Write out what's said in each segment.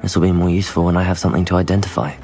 This will be more useful when I have something to identify.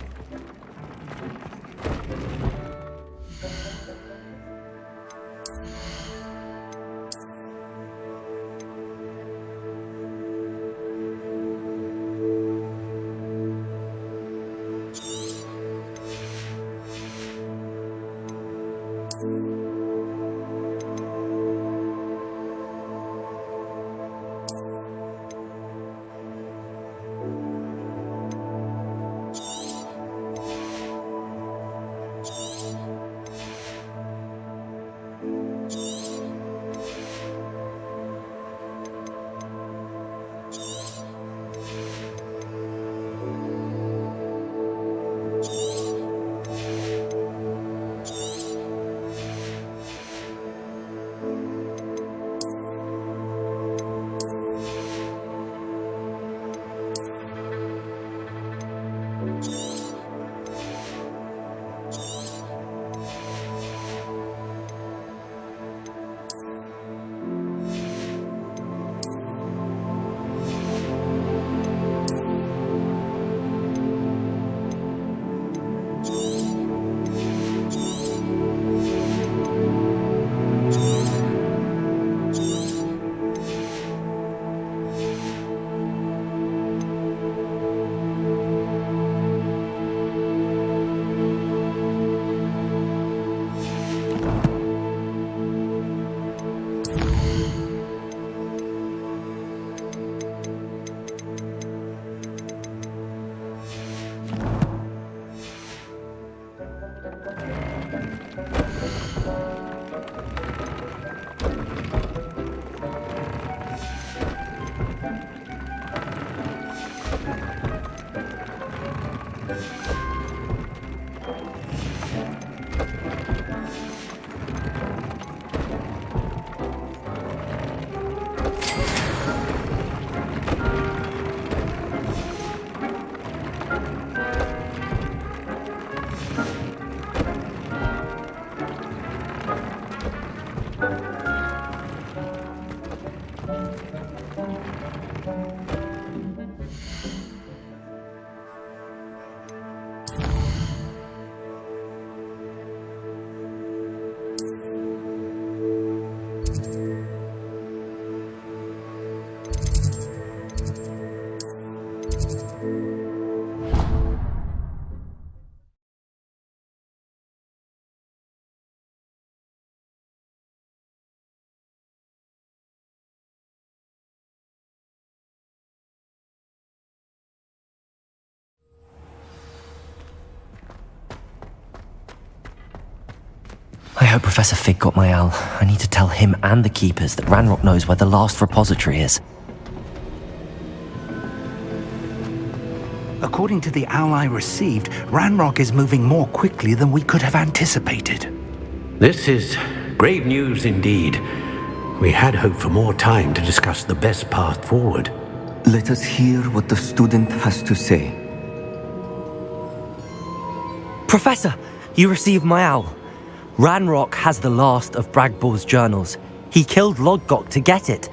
I hope Professor Fig got my owl. I need to tell him and the keepers that Ranrock knows where the last repository is. According to the owl I received, Ranrock is moving more quickly than we could have anticipated. This is grave news indeed. We had hoped for more time to discuss the best path forward. Let us hear what the student has to say. Professor, you received my owl. Ranrock has the last of Bragbor's journals. He killed Lodgok to get it.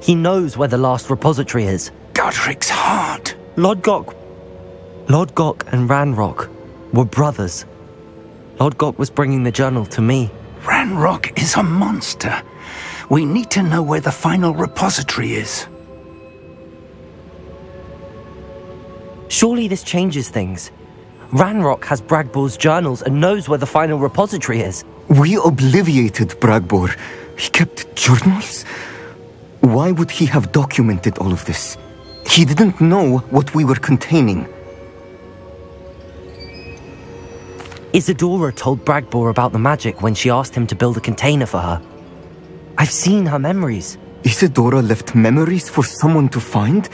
He knows where the last repository is. Godric's heart. Lodgok and Ranrock were brothers. Lodgok was bringing the journal to me. Ranrock is a monster. We need to know where the final repository is. Surely this changes things. Ranrock has Bragbor's journals and knows where the final repository is. We obliviated Bragbor. He kept journals? Why would he have documented all of this? He didn't know what we were containing. Isadora told Bragbor about the magic when she asked him to build a container for her. I've seen her memories. Isadora left memories for someone to find?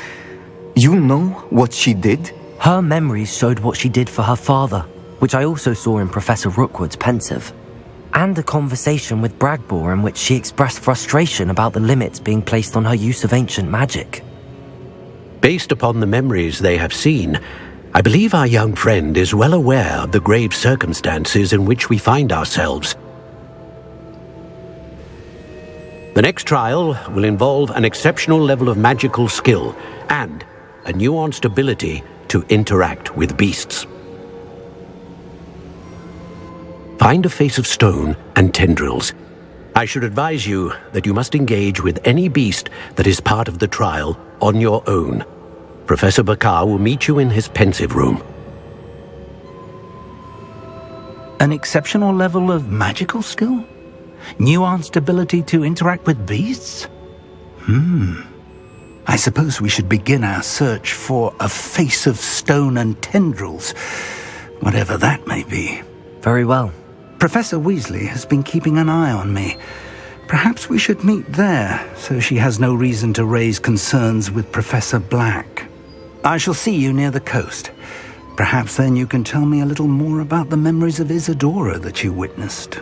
You know what she did? Her memories showed what she did for her father, which I also saw in Professor Rookwood's pensive. And a conversation with Bragbor in which she expressed frustration about the limits being placed on her use of ancient magic. Based upon the memories they have seen, I believe our young friend is well aware of the grave circumstances in which we find ourselves. The next trial will involve an exceptional level of magical skill and a nuanced ability to interact with beasts. Find a face of stone and tendrils. I should advise you that you must engage with any beast that is part of the trial on your own. Professor Baccar will meet you in his pensive room. An exceptional level of magical skill? Nuanced ability to interact with beasts? I suppose we should begin our search for a face of stone and tendrils, whatever that may be. Very well. Professor Weasley has been keeping an eye on me. Perhaps we should meet there, so she has no reason to raise concerns with Professor Black. I shall see you near the coast. Perhaps then you can tell me a little more about the memories of Isadora that you witnessed.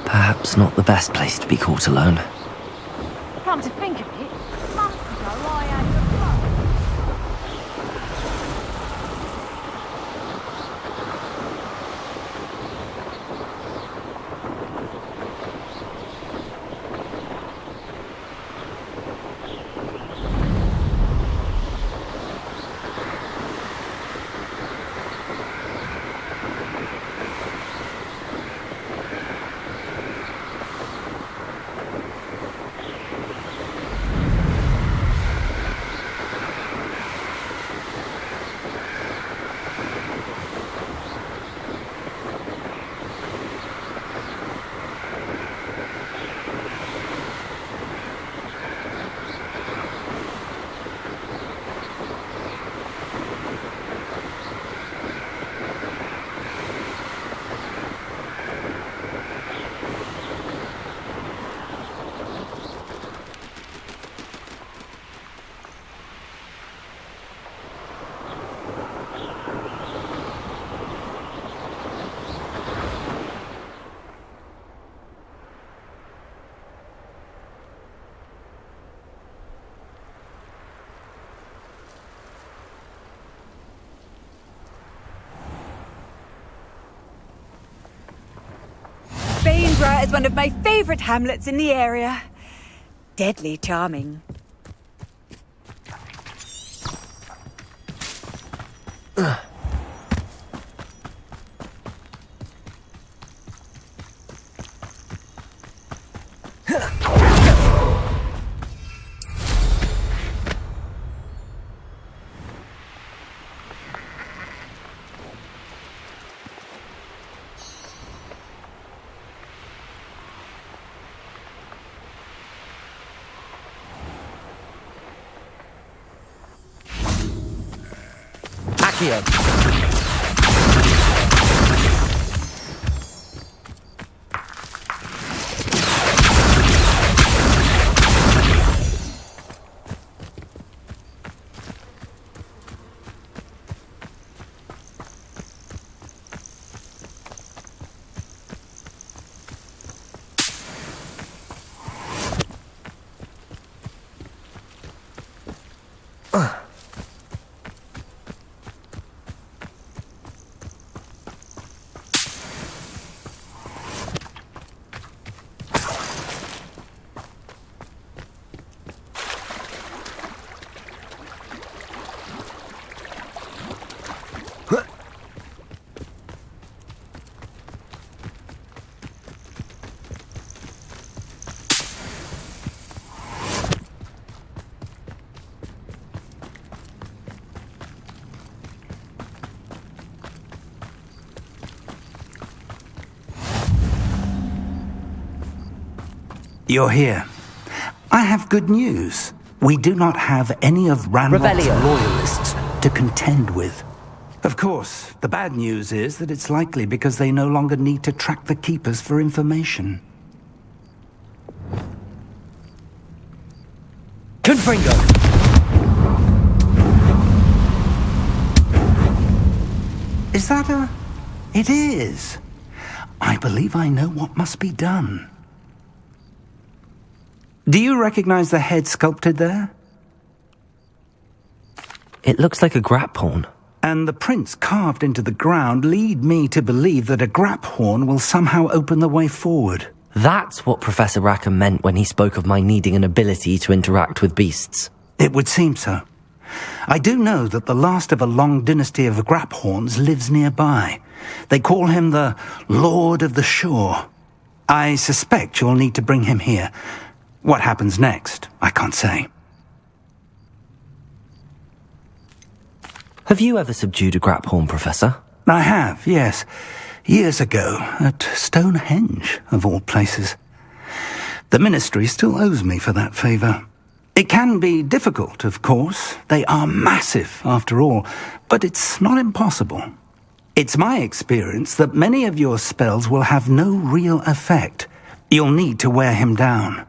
Perhaps not the best place to be caught alone. Come to think of it, months ago I had the flow. Bainborough is one of my favourite hamlets in the area. Deadly charming. Accio. You're here. I have good news. We do not have any of Ranrock's loyalists to contend with. Of course, the bad news is that it's likely because they no longer need to track the Keepers for information. Confringo! Is that a... It is. I believe I know what must be done. Do you recognize the head sculpted there? It looks like a grap horn. And the prints carved into the ground lead me to believe that a grap horn will somehow open the way forward. That's what Professor Rackham meant when he spoke of my needing an ability to interact with beasts. It would seem so. I do know that the last of a long dynasty of grap horns lives nearby. They call him the Lord of the Shore. I suspect you'll need to bring him here. What happens next, I can't say. Have you ever subdued a grap horn, Professor? I have, yes. Years ago, at Stonehenge, of all places. The Ministry still owes me for that favour. It can be difficult, of course. They are massive, after all, but it's not impossible. It's my experience that many of your spells will have no real effect. You'll need to wear him down.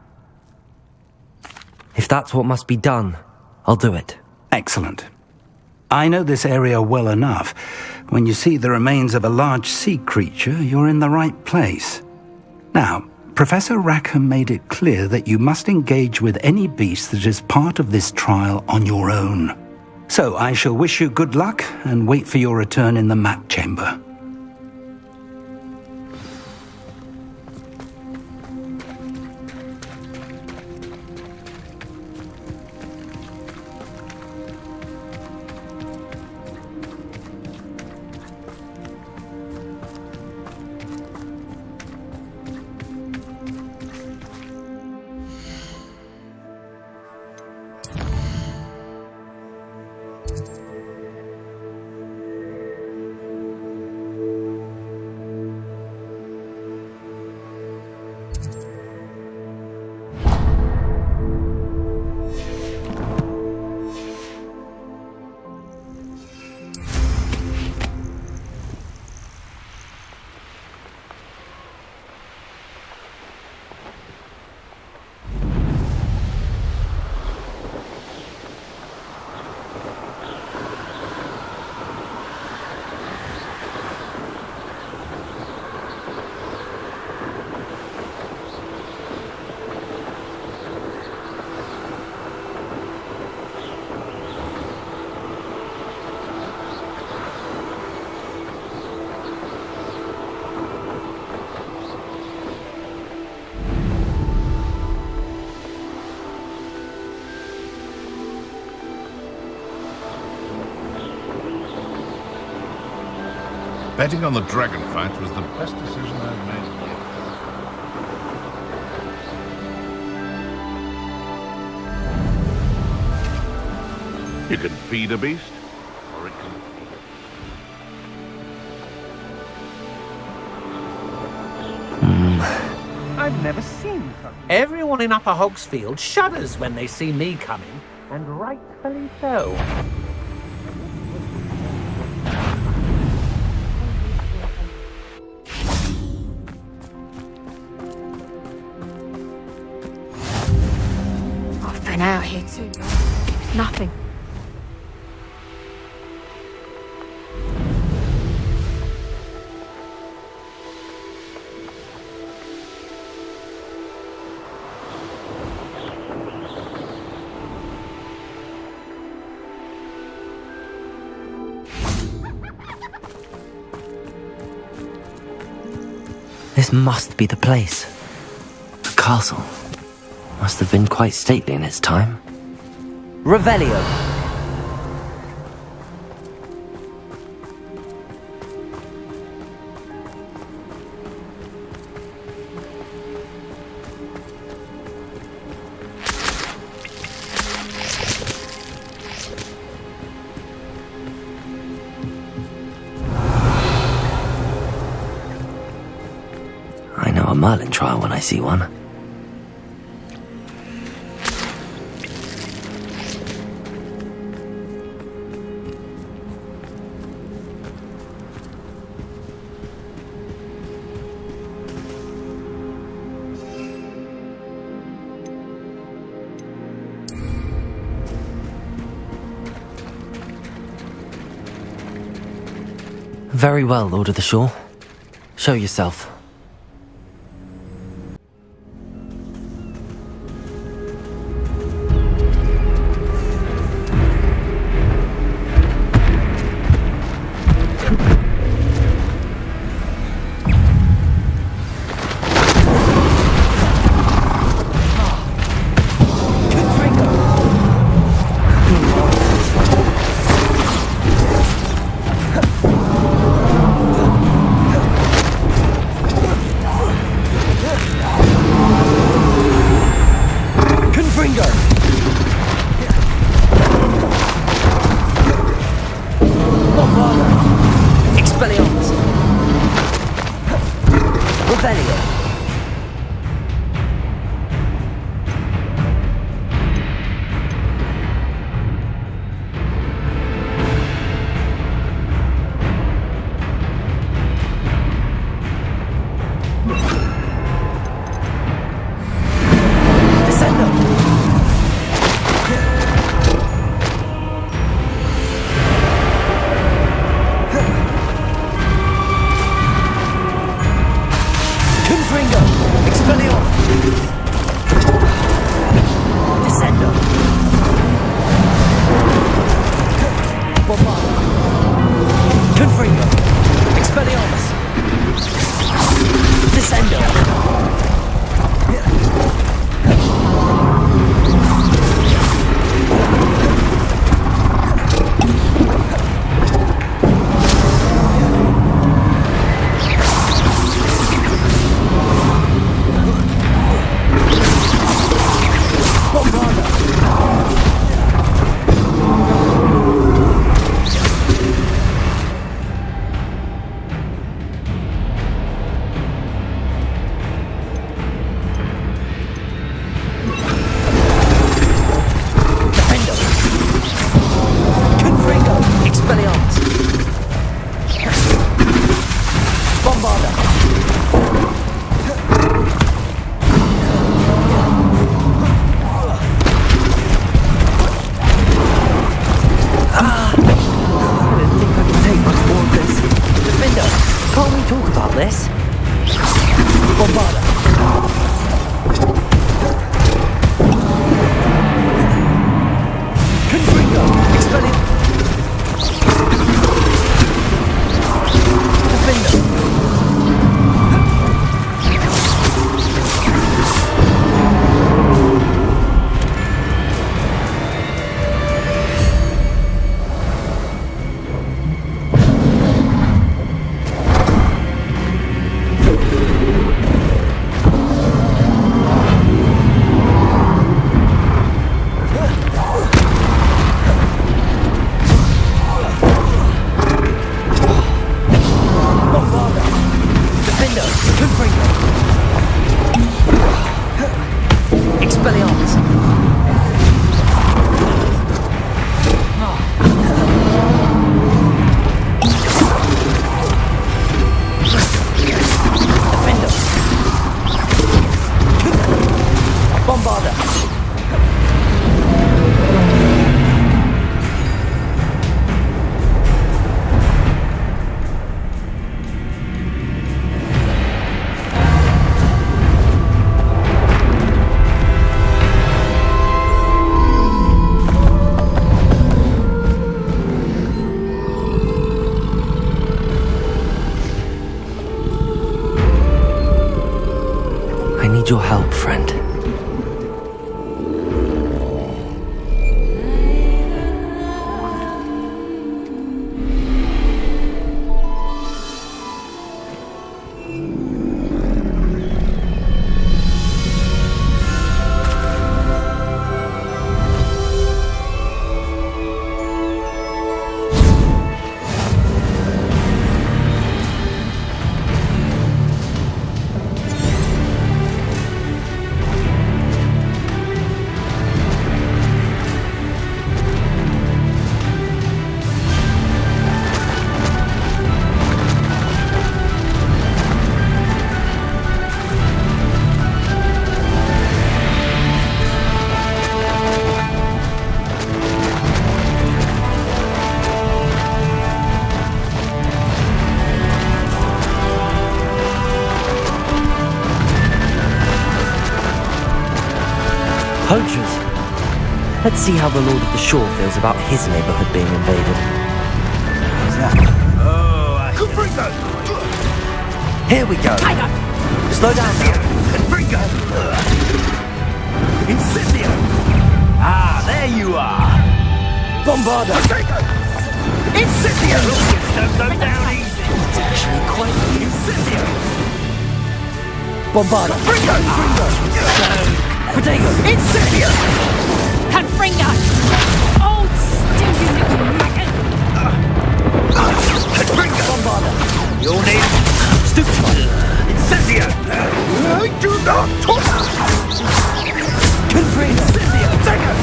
If that's what must be done, I'll do it. Excellent. I know this area well enough. When you see the remains of a large sea creature, you're in the right place. Now, Professor Rackham made it clear that you must engage with any beast that is part of this trial on your own. So I shall wish you good luck and wait for your return in the map chamber. Betting on the dragon fight was the best decision I've made yet. You can feed a beast, or it can I've never seen them. Everyone in Upper Hogsfield shudders when they see me coming, and rightfully so. I've been out here too long. It's nothing. This must be the place. The castle must have been quite stately in its time. Revelio! I know a Merlin trial when I see one. Very well, Lord of the Shore. Show yourself. Your help, friend. Poachers. Let's see how the Lord of the Shore feels about his neighborhood being invaded. Here we go. Slow down now. Incendio! Ah, there you are! Bombarda! Incendio! Slow down easy! It's actually quite Incendio! Bombarda! Protego! Incendio! Confringo! Old stinking little maggot! Bombarda! Your name? Stupefy! Incendio! I do not talk! Confringo! Incendio! Take it!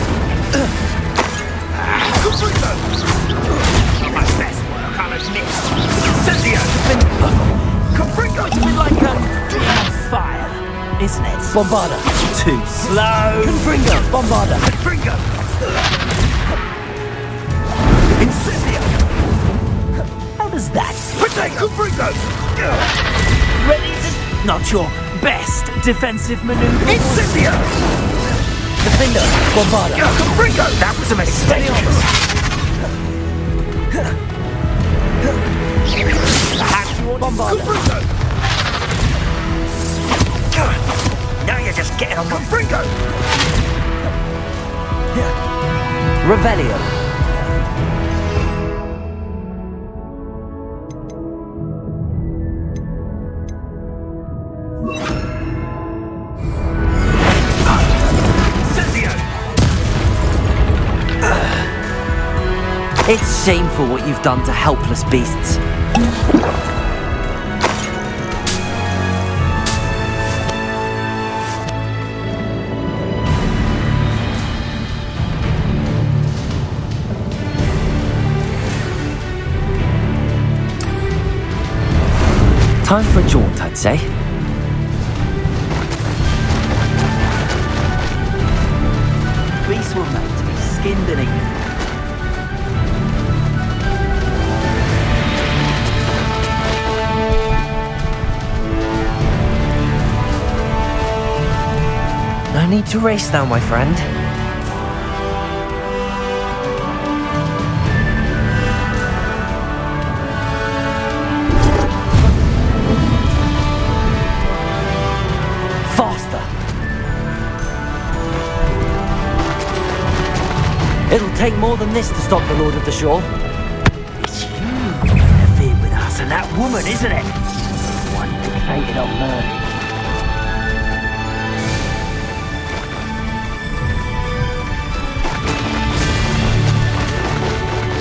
Confringo! My best work, I'll admit! Incendio! Confringo! It's a bit like on fire, isn't it? Bombarda! Too slow! Confringo! Bombarda! Confringo! Incendio! How does that? Confringo! Ready to... Not your best defensive maneuver. Incendio! Defender! Bombarda! Confringo! That was a mistake! Perhaps you want Bombarda! Confringo! Now you're just getting on Confringo! Revelio! It's shameful what you've done to helpless beasts. Time for a jaunt, I'd say. Beasts were made to be skinned and eaten. No need to race now, my friend. Faster! It'll take more than this to stop the Lord of the Shore. It's you who interfered with us and that woman, isn't it? One fixated on murder.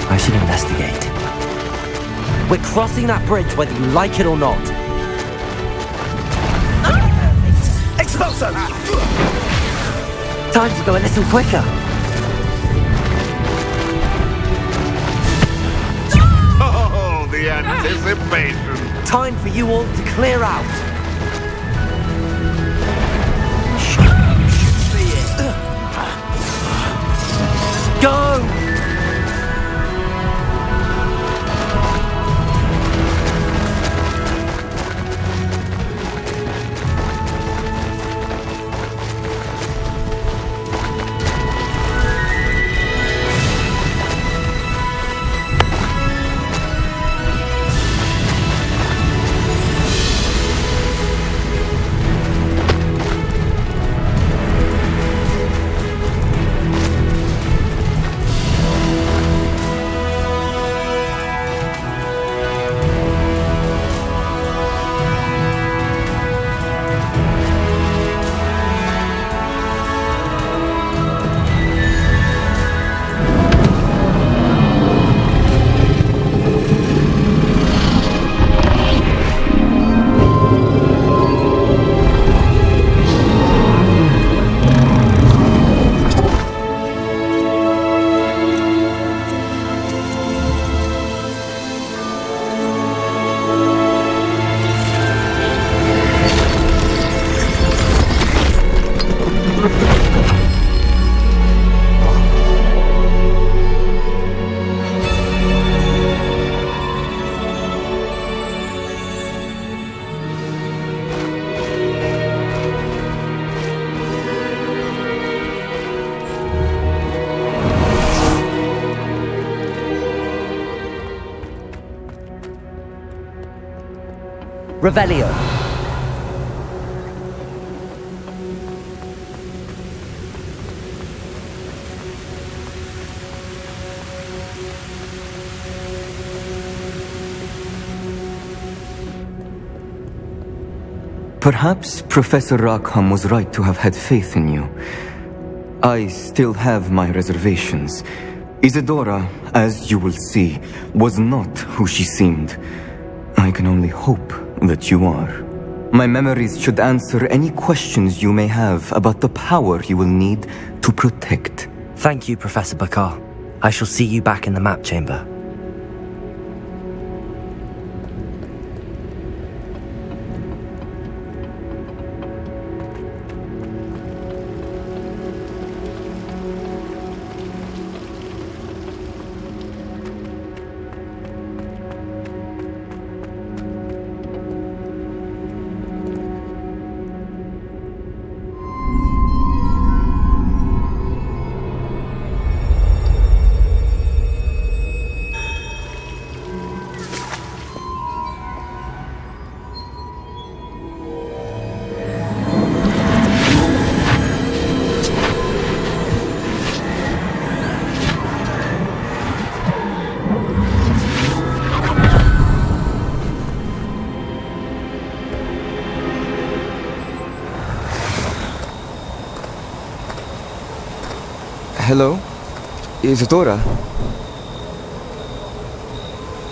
I should investigate. We're crossing that bridge whether you like it or not. Expulso! Time to go a little quicker. Oh, the anticipation. Time for you all to clear out. Go! Revelio. Perhaps Professor Rackham was right to have had faith in you. I still have my reservations. Isadora, as you will see, was not who she seemed. I can only hope that you are. My memories should answer any questions you may have about the power you will need to protect. Thank you, Professor Bakar. I shall see you back in the map chamber. Hello? Isadora?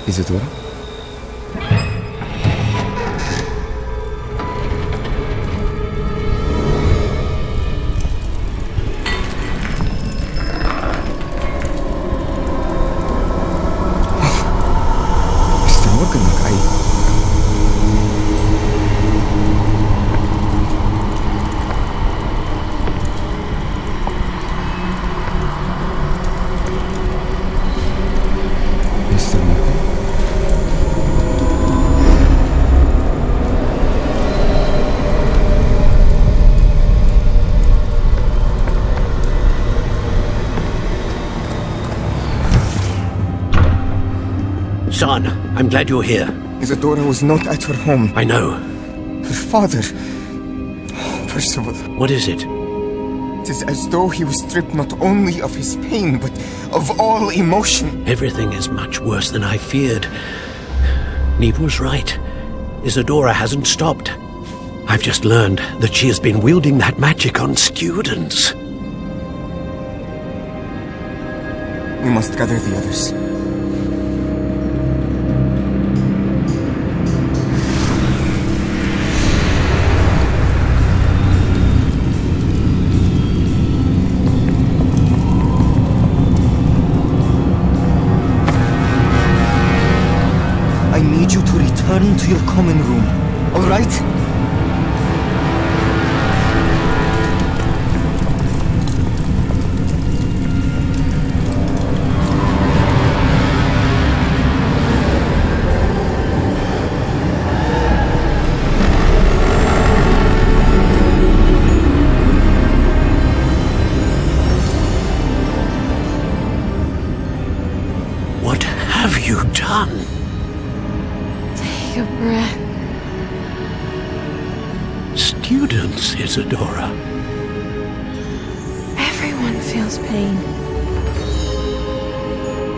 Isadora? Mr. Morgan, San, I'm glad you're here. Isadora was not at her home. I know. Her father... Percival. What is it? It is as though he was stripped not only of his pain, but of all emotion. Everything is much worse than I feared. Neve was right. Isadora hasn't stopped. I've just learned that she has been wielding that magic on students. We must gather the others. I need you to return to your common room, all right? What have you done? Take a breath. Students, Isadora. Everyone feels pain.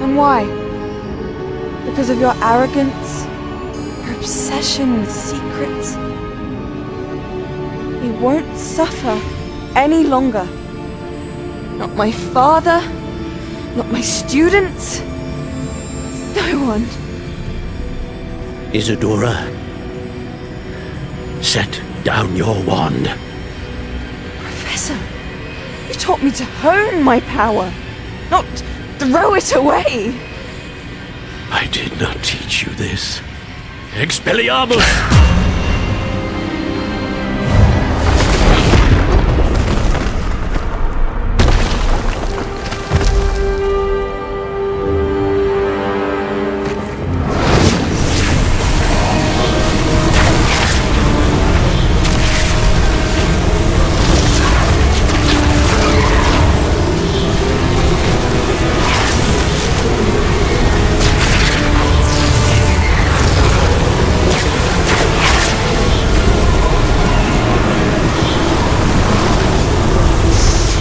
And why? Because of your arrogance? Your obsession with secrets? We won't suffer any longer. Not my father, not my students, no one. Isadora, set down your wand. Professor, you taught me to hone my power, not throw it away. I did not teach you this. Expelliarmus!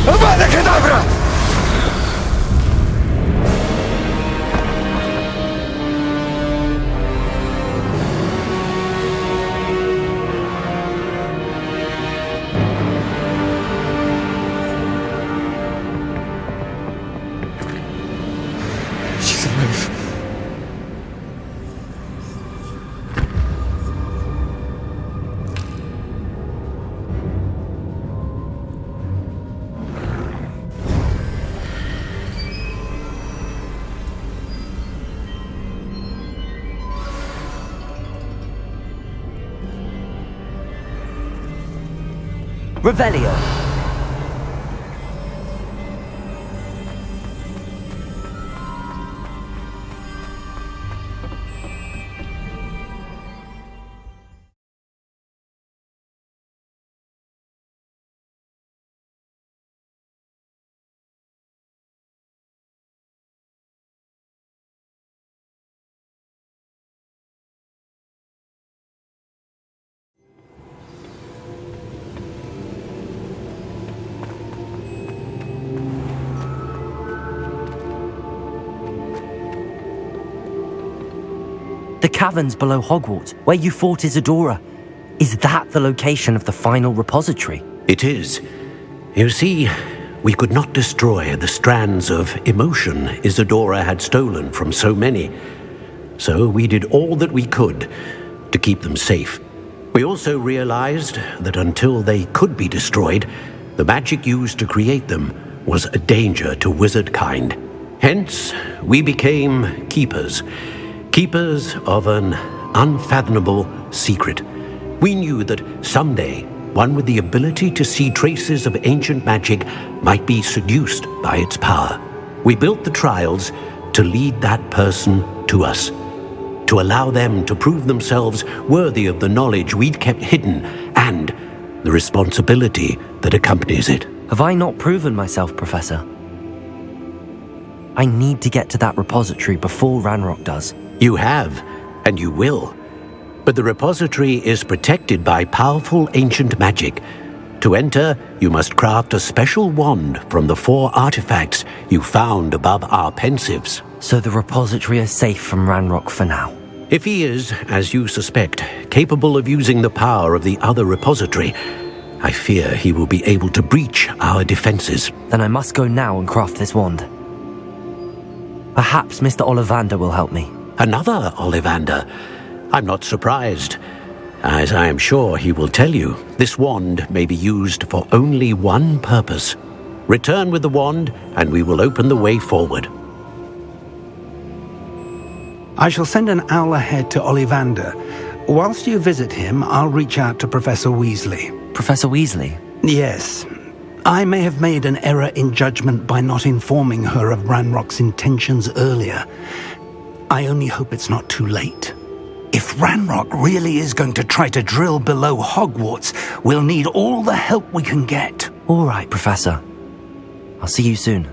Avada Kedavra! She's alive. Revelio. The caverns below Hogwarts, where you fought Isadora. Is that the location of the final repository? It is. You see, we could not destroy the strands of emotion Isadora had stolen from so many. So we did all that we could to keep them safe. We also realized that until they could be destroyed, the magic used to create them was a danger to wizard kind. Hence, we became keepers. Keepers of an unfathomable secret. We knew that someday, one with the ability to see traces of ancient magic might be seduced by its power. We built the trials to lead that person to us, to allow them to prove themselves worthy of the knowledge we'd kept hidden and the responsibility that accompanies it. Have I not proven myself, Professor? I need to get to that repository before Ranrock does. You have, and you will. But the repository is protected by powerful ancient magic. To enter, you must craft a special wand from the 4 artifacts you found above our pensives. So the repository is safe from Ranrock for now. If he is, as you suspect, capable of using the power of the other repository, I fear he will be able to breach our defenses. Then I must go now and craft this wand. Perhaps Mr. Ollivander will help me. Another Ollivander? I'm not surprised. As I am sure he will tell you, this wand may be used for only one purpose. Return with the wand, and we will open the way forward. I shall send an owl ahead to Ollivander. Whilst you visit him, I'll reach out to Professor Weasley. Professor Weasley? Yes. I may have made an error in judgment by not informing her of Ranrock's intentions earlier. I only hope it's not too late. If Ranrock really is going to try to drill below Hogwarts, we'll need all the help we can get. All right, Professor. I'll see you soon.